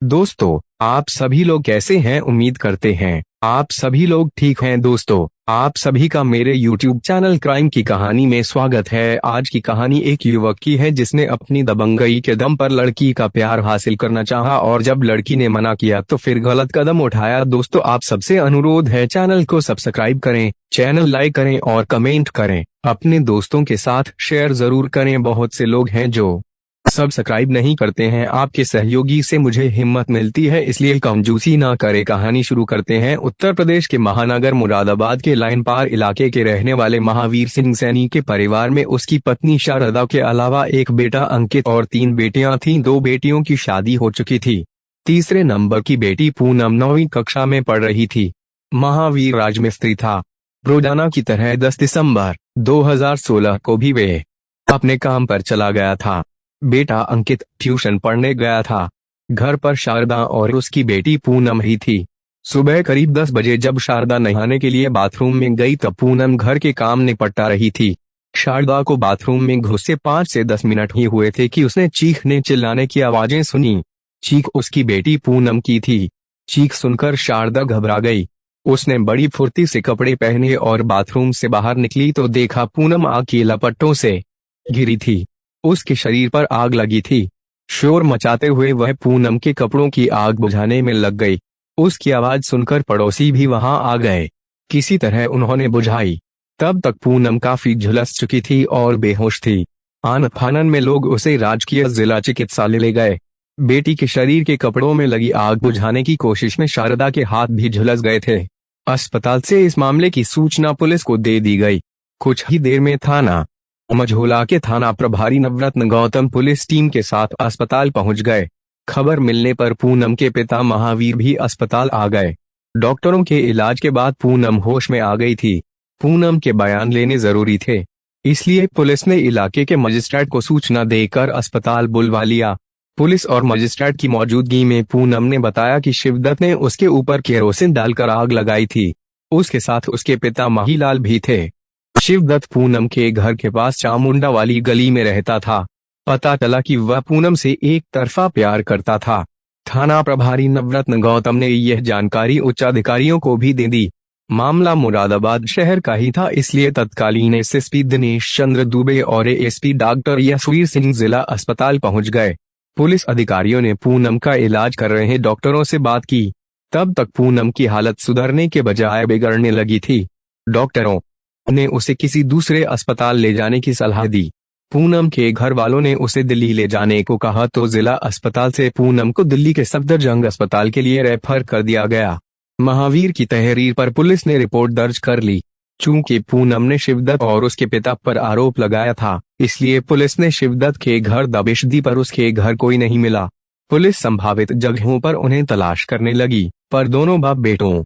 दोस्तों, आप सभी लोग कैसे हैं? उम्मीद करते हैं आप सभी लोग ठीक हैं। दोस्तों, आप सभी का मेरे YouTube चैनल क्राइम की कहानी में स्वागत है। आज की कहानी एक युवक की है जिसने अपनी दबंगई के दम पर लड़की का प्यार हासिल करना चाहा और जब लड़की ने मना किया तो फिर गलत कदम उठाया। दोस्तों, आप सबसे अनुरोध है चैनल को सब्सक्राइब करें, चैनल लाइक करें और कमेंट करें। अपने दोस्तों के साथ शेयर जरूर करें। बहुत से लोग हैं जो सब्सक्राइब नहीं करते हैं। आपके सहयोगी से मुझे हिम्मत मिलती है, इसलिए कंजूसी ना करें। कहानी शुरू करते हैं। उत्तर प्रदेश के महानगर मुरादाबाद के लाइन पार इलाके के रहने वाले महावीर सिंह सैनी के परिवार में उसकी पत्नी शारदा के अलावा एक बेटा अंकित और 3 बेटियां थीं। 2 बेटियों की शादी हो चुकी थी। तीसरे नंबर की बेटी पूनम 9वीं कक्षा में पढ़ रही थी। महावीर राजमिस्त्री था। रोजाना की तरह 10 दिसंबर 2016 को भी वे अपने काम पर चला गया था। बेटा अंकित ट्यूशन पढ़ने गया था। घर पर शारदा और उसकी बेटी पूनम ही थी। सुबह करीब 10 बजे जब शारदा नहाने के लिए बाथरूम में गई तब पूनम घर के काम निपटा रही थी। शारदा को बाथरूम में घुसे 5 से 10 मिनट ही हुए थे कि उसने चीखने चिल्लाने की आवाजें सुनी। चीख उसकी बेटी पूनम की थी। चीख सुनकर शारदा घबरा गई। उसने बड़ी फुर्ती से कपड़े पहने और बाथरूम से बाहर निकली तो देखा पूनम आग की लपटों से घिरी थी। उसके शरीर पर आग लगी थी। शोर मचाते हुए वह पूनम के कपड़ों की आग बुझाने में लग गई। उसकी आवाज सुनकर पड़ोसी भी वहां आ गए। किसी तरह उन्होंने बुझाई। तब तक पूनम काफी झुलस चुकी थी और बेहोश थी। आनन फानन में लोग उसे राजकीय जिला चिकित्सालय ले गए। बेटी के शरीर के कपड़ों में लगी आग बुझाने की कोशिश में शारदा के हाथ भी झुलस गए थे। अस्पताल से इस मामले की सूचना पुलिस को दे दी गई। कुछ ही देर में थाना मझोला के थाना प्रभारी नवरत्न गौतम पुलिस टीम के साथ अस्पताल पहुंच गए। खबर मिलने पर पूनम के पिता महावीर भी अस्पताल आ गए। डॉक्टरों के इलाज के बाद पूनम होश में आ गई थी। पूनम के बयान लेने जरूरी थे, इसलिए पुलिस ने इलाके के मजिस्ट्रेट को सूचना देकर अस्पताल बुलवा लिया। पुलिस और मजिस्ट्रेट की मौजूदगी में पूनम ने बताया कि शिवदत्त ने उसके ऊपर केरोसिन डालकर आग लगाई थी। उसके साथ उसके पिता माहीलाल भी थे। शिवदत्त पूनम के घर के पास चामुंडा वाली गली में रहता था। पता चला कि वह पूनम से एक तरफा प्यार करता था। थाना प्रभारी नवरत्न गौतम ने यह जानकारी उच्च अधिकारियों को भी दे दी। मामला मुरादाबाद शहर का ही था, इसलिए तत्कालीन एसएसपी दिनेश चंद्र दुबे और एएसपी डॉक्टर यशवीर सिंह जिला अस्पताल पहुंच गए। पुलिस अधिकारियों ने पूनम का इलाज कर रहे डॉक्टरों से बात की। तब तक पूनम की हालत सुधरने के बजाय बिगड़ने लगी थी। डॉक्टरों ने उसे किसी दूसरे अस्पताल ले जाने की सलाह दी। पूनम के घर वालों ने उसे दिल्ली ले जाने को कहा तो जिला अस्पताल से पूनम को दिल्ली के सफदरजंग अस्पताल के लिए रेफर कर दिया गया। महावीर की तहरीर पर पुलिस ने रिपोर्ट दर्ज कर ली। चूंकि पूनम ने शिवदत्त और उसके पिता पर आरोप लगाया था, इसलिए पुलिस ने शिवदत्त के घर दबिश दी, पर उसके घर कोई नहीं मिला। पुलिस संभावित जगहों पर उन्हें तलाश करने लगी, पर दोनों बाप बेटों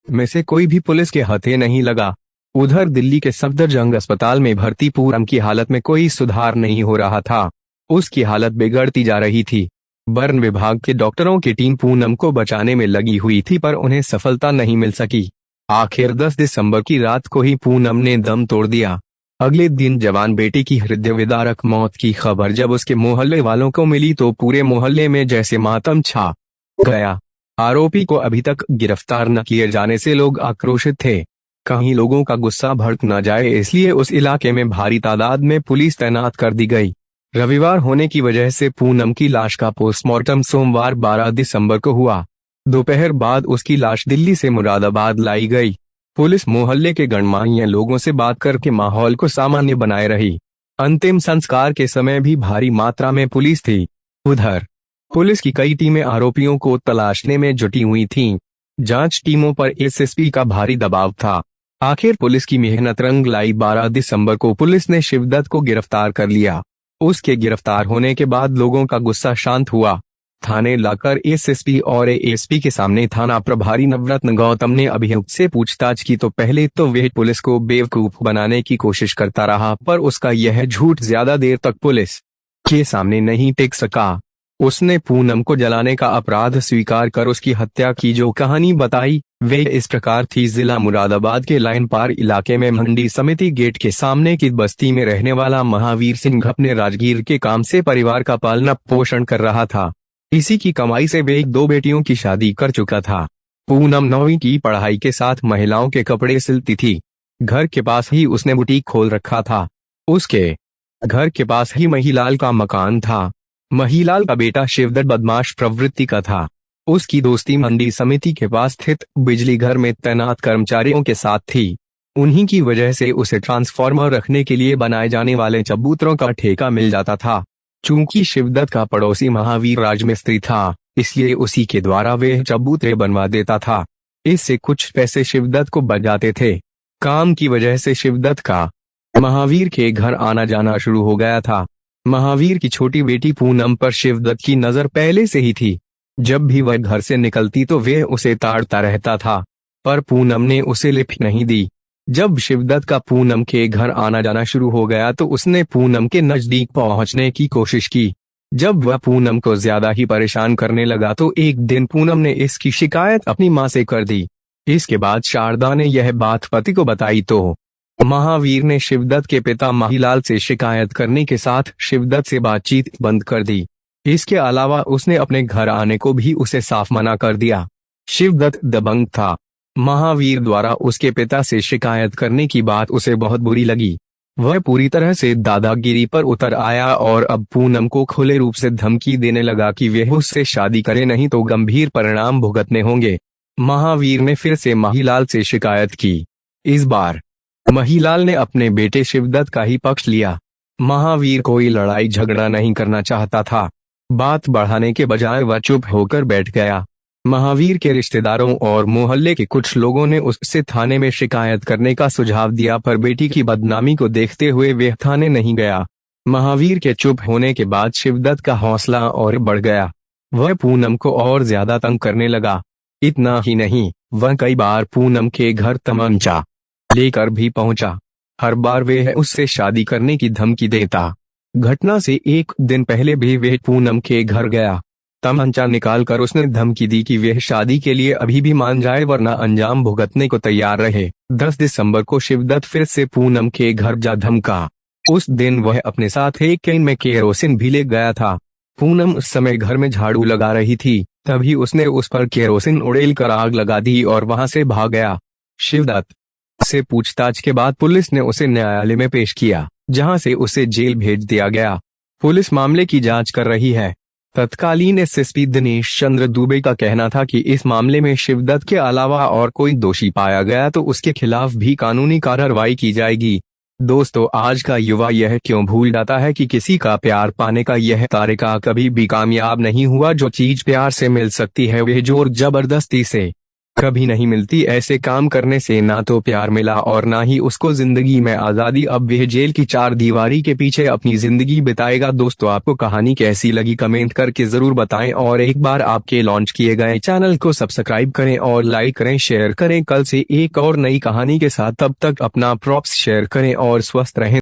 में से कोई भी पुलिस के हाथे नहीं लगा। उधर दिल्ली के सफदरजंग अस्पताल में भर्ती पूनम की हालत में कोई सुधार नहीं हो रहा था। उसकी हालत बिगड़ती जा रही थी। बर्न विभाग के डॉक्टरों की टीम पूनम को बचाने में लगी हुई थी, पर उन्हें सफलता नहीं मिल सकी। आखिर 10 दिसंबर की रात को ही पूनम ने दम तोड़ दिया। अगले दिन जवान बेटी की हृदय विदारक मौत की खबर जब उसके मोहल्ले वालों को मिली तो पूरे मोहल्ले में जैसे मातम छा गया। आरोपी को अभी तक गिरफ्तार न किए जाने से लोग आक्रोशित थे। कहीं लोगों का गुस्सा भड़क न जाए, इसलिए उस इलाके में भारी तादाद में पुलिस तैनात कर दी गई। रविवार होने की वजह से पूनम की लाश का पोस्टमार्टम सोमवार 12 दिसंबर को हुआ। दोपहर बाद उसकी लाश दिल्ली से मुरादाबाद लाई गई। पुलिस मोहल्ले के गणमान्य लोगों से बात करके माहौल को सामान्य बनाए रही। अंतिम संस्कार के समय भी भारी मात्रा में पुलिस थी। उधर पुलिस की कई टीमें आरोपियों को तलाशने में जुटी हुई थीं। जांच टीमों पर एसएसपी का भारी दबाव था। आखिर पुलिस की मेहनत रंग लाई। 12 दिसंबर को पुलिस ने शिवदत्त को गिरफ्तार कर लिया। उसके गिरफ्तार होने के बाद लोगों का गुस्सा शांत हुआ। थाने लाकर एसएसपी और एएसपी के सामने थाना प्रभारी नवरत्न गौतम ने अभियुक्त से पूछताछ की तो पहले तो वह पुलिस को बेवकूफ बनाने की कोशिश करता रहा, पर उसका यह झूठ ज्यादा देर तक पुलिस के सामने नहीं टिक सका। उसने पूनम को जलाने का अपराध स्वीकार कर उसकी हत्या की जो कहानी बताई वे इस प्रकार थी। जिला मुरादाबाद के लाइन पार इलाके में मंडी समिति गेट के सामने की बस्ती में रहने वाला महावीर सिंह अपने राजगीर के काम से परिवार का पालना पोषण कर रहा था। इसी की कमाई से वे 2 बेटियों की शादी कर चुका था। पूनम 9वीं की पढ़ाई के साथ महिलाओं के कपड़े सिलती थी। घर के पास ही उसने बुटीक खोल रखा था। उसके घर के पास ही महिलाल का मकान था। महिलाल का बेटा शिवदत्त बदमाश प्रवृत्ति का था। उसकी दोस्ती मंडी समिति के पास स्थित बिजली घर में तैनात कर्मचारियों के साथ थी। उन्हीं की वजह से उसे ट्रांसफार्मर रखने के लिए बनाए जाने वाले चबूतरों का ठेका मिल जाता था। चूंकि शिवदत्त का पड़ोसी महावीर राजमिस्त्री था, इसलिए उसी के द्वारा वे चबूतरे बनवा देता था। इससे कुछ पैसे शिवदत्त को बच जाते थे। काम की वजह से शिवदत्त का महावीर के घर आना जाना शुरू हो गया था। महावीर की छोटी बेटी पूनम पर शिवदत्त की नजर पहले से ही थी। जब भी वह घर से निकलती तो वे उसे ताड़ता रहता था, पर पूनम ने उसे लिफ्ट नहीं दी। जब शिवदत्त का पूनम के घर आना जाना शुरू हो गया तो उसने पूनम के नजदीक पहुंचने की कोशिश की। जब वह पूनम को ज्यादा ही परेशान करने लगा तो एक दिन पूनम ने इसकी शिकायत अपनी मां से कर दी। इसके बाद शारदा ने यह बात पति को बताई तो महावीर ने शिवदत्त के पिता माहीलाल से शिकायत करने के साथ शिवदत्त से बातचीत बंद कर दी। इसके अलावा उसने अपने घर आने को भी उसे साफ मना कर दिया। शिवदत्त दबंग था। महावीर द्वारा उसके पिता से शिकायत करने की बात उसे बहुत बुरी लगी। वह पूरी तरह से दादागिरी पर उतर आया और अब पूनम को खुले रूप से धमकी देने लगा कि वह उससे शादी करे, नहीं तो गंभीर परिणाम भुगतने होंगे। महावीर ने फिर से माहीलाल से शिकायत की। इस बार माहीलाल ने अपने बेटे शिवदत्त का ही पक्ष लिया। महावीर कोई लड़ाई झगड़ा नहीं करना चाहता था। बात बढ़ाने के बजाय वह चुप होकर बैठ गया। महावीर के रिश्तेदारों और मोहल्ले के कुछ लोगों ने उससे थाने में शिकायत करने का सुझाव दिया, पर बेटी की बदनामी को देखते हुए वह थाने नहीं गया। महावीर के चुप होने के बाद शिवदत्त का हौसला और बढ़ गया। वह पूनम को और ज्यादा तंग करने लगा। इतना ही नहीं, वह कई बार पूनम के घर तमंचा लेकर भी पहुंचा। हर बार वह उससे शादी करने की धमकी देता। घटना से एक दिन पहले भी वह पूनम के घर गया। तमंचा निकालकर उसने धमकी दी कि वह शादी के लिए अभी भी मान जाए, वरना अंजाम भुगतने को तैयार रहे। 10 दिसंबर को शिवदत्त फिर से पूनम के घर जा धमका। उस दिन वह अपने साथ एक कैन में केरोसिन भी ले गया था। पूनम उस समय घर में झाड़ू लगा रही थी, तभी उसने उस पर केरोसिन उड़ेल कर आग लगा दी और वहां से भाग गया। शिवदत्त से पूछताछ के बाद पुलिस ने उसे न्यायालय में पेश किया, जहां से उसे जेल भेज दिया गया। पुलिस मामले की जांच कर रही है। तत्कालीन एसएसपी दिनेश चंद्र दुबे का कहना था कि इस मामले में शिवदत्त के अलावा और कोई दोषी पाया गया तो उसके खिलाफ भी कानूनी कार्रवाई की जाएगी। दोस्तों, आज का युवा यह क्यों भूल जाता है कि किसी का प्यार पाने का यह तरीका कभी भी कामयाब नहीं हुआ। जो चीज प्यार से मिल सकती है वह जोर जबरदस्ती से कभी नहीं मिलती। ऐसे काम करने से ना तो प्यार मिला और ना ही उसको जिंदगी में आजादी। अब वह जेल की 4 दीवारी के पीछे अपनी जिंदगी बिताएगा। दोस्तों, आपको कहानी कैसी लगी कमेंट करके जरूर बताएं और एक बार आपके लॉन्च किए गए चैनल को सब्सक्राइब करें और लाइक करें, शेयर करें। कल से एक और नई कहानी के साथ, तब तक अपना प्रॉप्स शेयर करें और स्वस्थ रहें।